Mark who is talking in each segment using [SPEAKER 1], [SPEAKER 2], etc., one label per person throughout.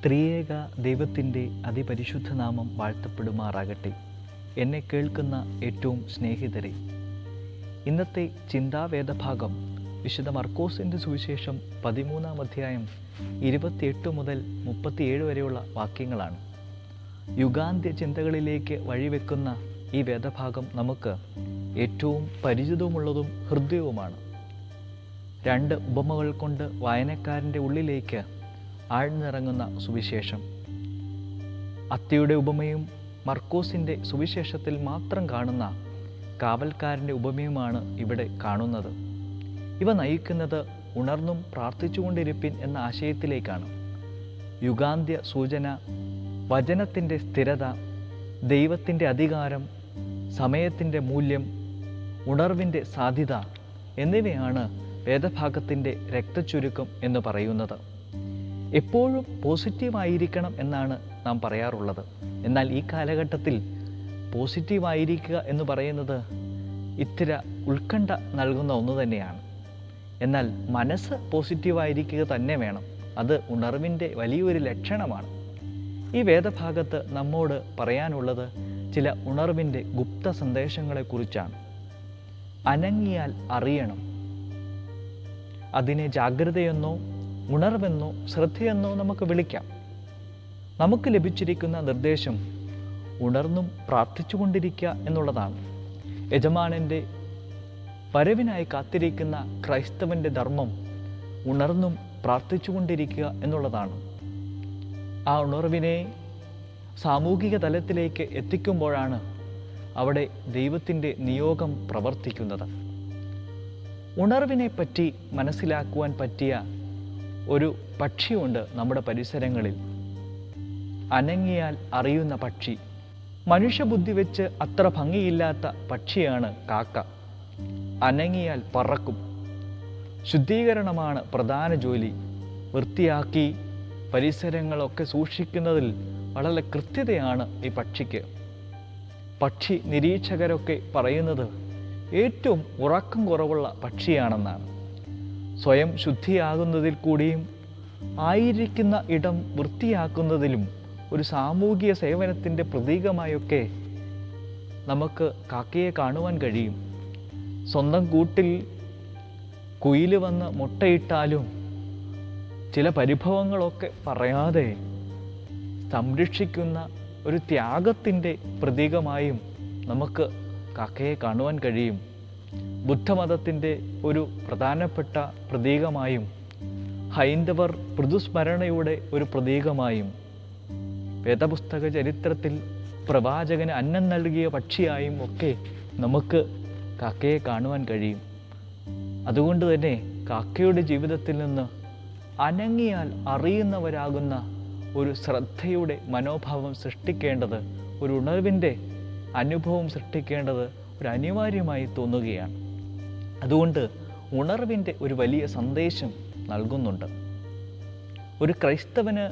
[SPEAKER 1] ത്രിയേക ദൈവത്തിൻ്റെ അതിപരിശുദ്ധ നാമം വാഴ്ത്തപ്പെടുമാറാകട്ടെ. എന്നെ കേൾക്കുന്ന ഏറ്റവും സ്നേഹിതരെ, ഇന്നത്തെ ചിന്താവേദഭാഗം വിശുദ്ധ മർക്കോസിൻ്റെ സുവിശേഷം 13-ാം അധ്യായം 28 മുതൽ 37 വരെയുള്ള വാക്യങ്ങളാണ്. യുഗാന്ത്യ ചിന്തകളിലേക്ക് വഴിവെക്കുന്ന ഈ വേദഭാഗം നമുക്ക് ഏറ്റവും പരിചിതവുമുള്ളതും ഹൃദ്യവുമാണ്. 2 ഉപമകൾ കൊണ്ട് വായനക്കാരൻ്റെ ഉള്ളിലേക്ക് ആഴ്ന്നിറങ്ങുന്ന സുവിശേഷം. അത്തിയുടെ ഉപമയും മർക്കോസിൻ്റെ സുവിശേഷത്തിൽ മാത്രം കാണുന്ന കാവൽക്കാരൻ്റെ ഉപമയുമാണ് ഇവിടെ കാണുന്നത്. ഇവ നയിക്കുന്നത് ഉണർന്നും പ്രാർത്ഥിച്ചുകൊണ്ടിരിപ്പിൻ എന്ന ആശയത്തിലേക്കാണ്. യുഗാന്ത്യ സൂചന, വചനത്തിൻ്റെ സ്ഥിരത, ദൈവത്തിൻ്റെ അധികാരം, സമയത്തിൻ്റെ മൂല്യം, ഉണർവിൻ്റെ സാധ്യത എന്നിവയാണ് വേദഭാഗത്തിൻ്റെ രക്തചുരുക്കം എന്ന് പറയുന്നത്. എപ്പോഴും പോസിറ്റീവായിരിക്കണം എന്നാണ് നാം പറയാറുള്ളത്. എന്നാൽ ഈ കാലഘട്ടത്തിൽ പോസിറ്റീവായിരിക്കുക എന്ന് പറയുന്നത് ഇത്തിരി ഉത്കണ്ഠ നൽകുന്ന ഒന്ന് തന്നെയാണ്. എന്നാൽ മനസ്സ് പോസിറ്റീവായിരിക്കുക തന്നെ വേണം. അത് ഉണർവിൻ്റെ വലിയൊരു ലക്ഷണമാണ്. ഈ വേദഭാഗത്ത് നമ്മോട് പറയാനുള്ളത് ചില ഉണർവിൻ്റെ ഗുപ്ത സന്ദേശങ്ങളെക്കുറിച്ചാണ്. അനങ്ങിയാൽ അറിയണം. അതിനെ ജാഗ്രതയെന്നോ ഉണർവെന്നോ ശ്രദ്ധയെന്നോ നമുക്ക് വിളിക്കാം. നമുക്ക് ലഭിച്ചിരിക്കുന്ന നിർദ്ദേശം ഉണർന്നും പ്രാർത്ഥിച്ചുകൊണ്ടിരിക്കുക എന്നുള്ളതാണ്. യജമാനൻ്റെ വരവിനായി കാത്തിരിക്കുന്ന ക്രൈസ്തവൻ്റെ ധർമ്മം ഉണർന്നും പ്രാർത്ഥിച്ചുകൊണ്ടിരിക്കുക എന്നുള്ളതാണ്. ആ ഉണർവിനെ സാമൂഹിക തലത്തിലേക്ക് എത്തിക്കുമ്പോഴാണ് അവിടെ ദൈവത്തിൻ്റെ നിയോഗം പ്രവർത്തിക്കുന്നത്. ഉണർവിനെ പറ്റി മനസ്സിലാക്കുവാൻ പറ്റിയ ഒരു പക്ഷിയുണ്ട് നമ്മുടെ പരിസരങ്ങളിൽ. അനങ്ങിയാൽ അറിയുന്ന പക്ഷി. മനുഷ്യബുദ്ധി വെച്ച് അത്ര ഭംഗിയില്ലാത്ത പക്ഷിയാണ് കാക്ക. അനങ്ങിയാൽ പറക്കും. ശുദ്ധീകരണമാണ് പ്രധാന ജോലി. വൃത്തിയാക്കി പരിസരങ്ങളൊക്കെ സൂക്ഷിക്കുന്നതിൽ വളരെ കൃത്യതയാണ് ഈ പക്ഷിക്ക്. പക്ഷി നിരീക്ഷകരൊക്കെ പറയുന്നത് ഏറ്റവും ഉറക്കം കുറവുള്ള പക്ഷിയാണെന്നാണ്. സ്വയം ശുദ്ധിയാകുന്നതിൽ കൂടിയും ആയിരിക്കുന്ന ഇടം വൃത്തിയാക്കുന്നതിലും ഒരു സാമൂഹിക സേവനത്തിൻ്റെ പ്രതീകമായൊക്കെ നമുക്ക് കാക്കയെ കാണുവാൻ കഴിയും. സ്വന്തം കൂട്ടിൽ കുയിൽ വന്ന് മുട്ടയിട്ടാലും ചില പരിഭവങ്ങളൊക്കെ പറയാതെ സംരക്ഷിക്കുന്ന ഒരു ത്യാഗത്തിൻ്റെ പ്രതീകമായും നമുക്ക് കാക്കയെ കാണുവാൻ കഴിയും. ബുദ്ധമതത്തിൻ്റെ ഒരു പ്രധാനപ്പെട്ട പ്രതീകമായും ഹൈന്ദവർ ഋതുസ്മരണയുടെ ഒരു പ്രതീകമായും വേദപുസ്തക ചരിത്രത്തിൽ പ്രവാചകന് അന്നം നൽകിയ പക്ഷിയായും ഒക്കെ നമുക്ക് കാക്കയെ കാണുവാൻ കഴിയും. അതുകൊണ്ട് തന്നെ കാക്കയുടെ ജീവിതത്തിൽ നിന്ന് അനങ്ങിയാൽ അറിയുന്നവരാകുന്ന ഒരു ശ്രദ്ധയുടെ മനോഭാവം സൃഷ്ടിക്കേണ്ടത്, ഒരു ഉണർവിൻ്റെ അനുഭവം സൃഷ്ടിക്കേണ്ടത് ഒരു അനിവാര്യമായി തോന്നുകയാണ്. അതുകൊണ്ട് ഉണർവിൻ്റെ ഒരു വലിയ സന്ദേശം നൽകുന്നുണ്ട്. ഒരു ക്രൈസ്തവന്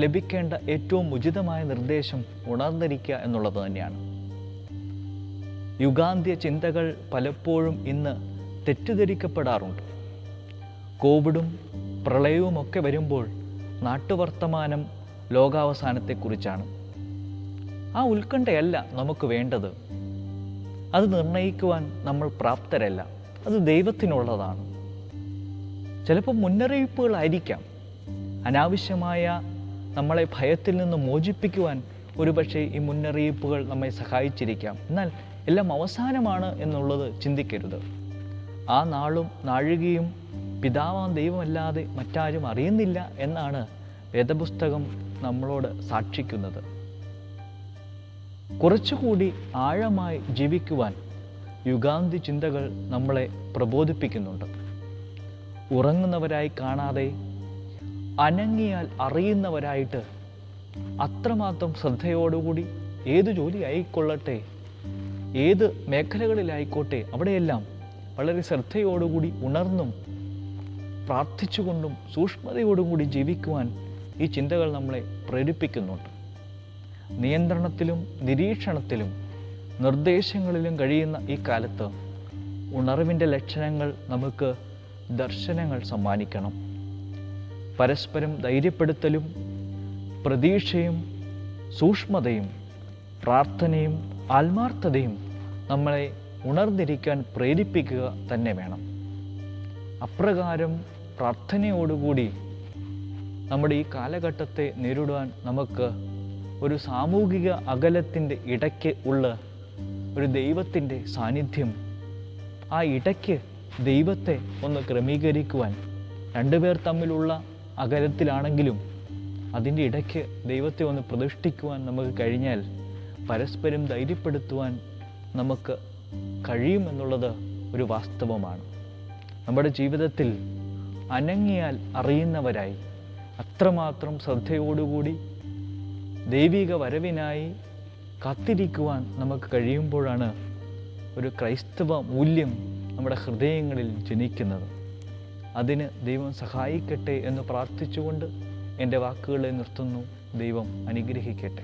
[SPEAKER 1] ലഭിക്കേണ്ട ഏറ്റവും ഉചിതമായ നിർദ്ദേശം ഉണർന്നിരിക്കുക എന്നുള്ളത് തന്നെയാണ്. യുഗാന്ത്യ ചിന്തകൾ പലപ്പോഴും ഇന്ന് തെറ്റിദ്ധരിക്കപ്പെടാറുണ്ട്. കോവിഡും പ്രളയവുമൊക്കെ വരുമ്പോൾ നാട്ടുവർത്തമാനം ലോകാവസാനത്തെക്കുറിച്ചാണ്. ആ ഉത്കണ്ഠയല്ല നമുക്ക് വേണ്ടത്. അത് നിർണ്ണയിക്കുവാൻ നമ്മൾ പ്രാപ്തരല്ല. അത് ദൈവത്തിനുള്ളതാണ്. ചിലപ്പോൾ മുന്നറിയിപ്പുകളായിരിക്കാം. അനാവശ്യമായ നമ്മളെ ഭയത്തിൽ നിന്ന് മോചിപ്പിക്കുവാൻ ഒരുപക്ഷെ ഈ മുന്നറിയിപ്പുകൾ നമ്മെ സഹായിച്ചിരിക്കാം. എന്നാൽ എല്ലാം അവസാനമാണ് എന്നുള്ളത് ചിന്തിക്കരുത്. ആ നാളും നാഴികയും പിതാവാം ദൈവമല്ലാതെ മറ്റാരും അറിയുന്നില്ല എന്നാണ് വേദപുസ്തകം നമ്മളോട് സാക്ഷിക്കുന്നത്. കുറച്ചുകൂടി ആഴമായി ജീവിക്കുവാൻ യുഗാന്തി ചിന്തകൾ നമ്മളെ പ്രബോധിപ്പിക്കുന്നുണ്ട്. ഉറങ്ങുന്നവരായി കാണാതെ അനങ്ങിയാൽ അറിയുന്നവരായിട്ട് അത്രമാത്രം ശ്രദ്ധയോടുകൂടി ഏത് ജോലി ആയിക്കൊള്ളട്ടെ, ഏത് മേഖലകളിലായിക്കോട്ടെ, അവിടെയെല്ലാം വളരെ ശ്രദ്ധയോടുകൂടി ഉണർന്നും പ്രാർത്ഥിച്ചുകൊണ്ടും സൂക്ഷ്മതയോടുകൂടി ജീവിക്കുവാൻ ഈ ചിന്തകൾ നമ്മളെ പ്രേരിപ്പിക്കുന്നുണ്ട്. നിയന്ത്രണത്തിലും നിരീക്ഷണത്തിലും നിർദ്ദേശങ്ങളിലും കഴിയുന്ന ഈ കാലത്ത് ഉണർവിൻ്റെ ലക്ഷണങ്ങൾ നമുക്ക് ദർശനങ്ങൾ സമ്മാനിക്കണം. പരസ്പരം ധൈര്യപ്പെടുത്തലും പ്രതീക്ഷയും സൂക്ഷ്മതയും പ്രാർത്ഥനയും ആത്മാർത്ഥതയും നമ്മളെ ഉണർന്നിരിക്കാൻ പ്രേരിപ്പിക്കുക തന്നെ വേണം. അപ്രകാരം പ്രാർത്ഥനയോടുകൂടി നമ്മുടെ ഈ കാലഘട്ടത്തെ നേരിടുവാൻ നമുക്ക് ഒരു സാമൂഹിക അകലത്തിൻ്റെ ഇടയ്ക്ക് ഉള്ള ഒരു ദൈവത്തിൻ്റെ സാന്നിധ്യം, ആ ഇടയ്ക്ക് ദൈവത്തെ ഒന്ന് ക്രമീകരിക്കുവാൻ, രണ്ടുപേർ തമ്മിലുള്ള അകലത്തിലാണെങ്കിലും അതിൻ്റെ ഇടയ്ക്ക് ദൈവത്തെ ഒന്ന് പ്രതിഷ്ഠിക്കുവാൻ നമുക്ക് കഴിഞ്ഞാൽ പരസ്പരം ധൈര്യപ്പെടുത്തുവാൻ നമുക്ക് കഴിയുമെന്നുള്ളത് ഒരു വാസ്തവമാണ്. നമ്മുടെ ജീവിതത്തിൽ അനങ്ങിയാൽ അറിയുന്നവരായി അത്രമാത്രം ശ്രദ്ധയോടുകൂടി ദൈവിക വരവിനായി കാത്തിരിക്കുവാൻ നമുക്ക് കഴിയുമ്പോഴാണ് ഒരു ക്രൈസ്തവ മൂല്യം നമ്മുടെ ഹൃദയങ്ങളിൽ ജനിക്കുന്നത്. അതിന് ദൈവം സഹായിക്കട്ടെ എന്ന് പ്രാർത്ഥിച്ചുകൊണ്ട് എൻ്റെ വാക്കുകളെ നിർത്തുന്നു. ദൈവം അനുഗ്രഹിക്കട്ടെ.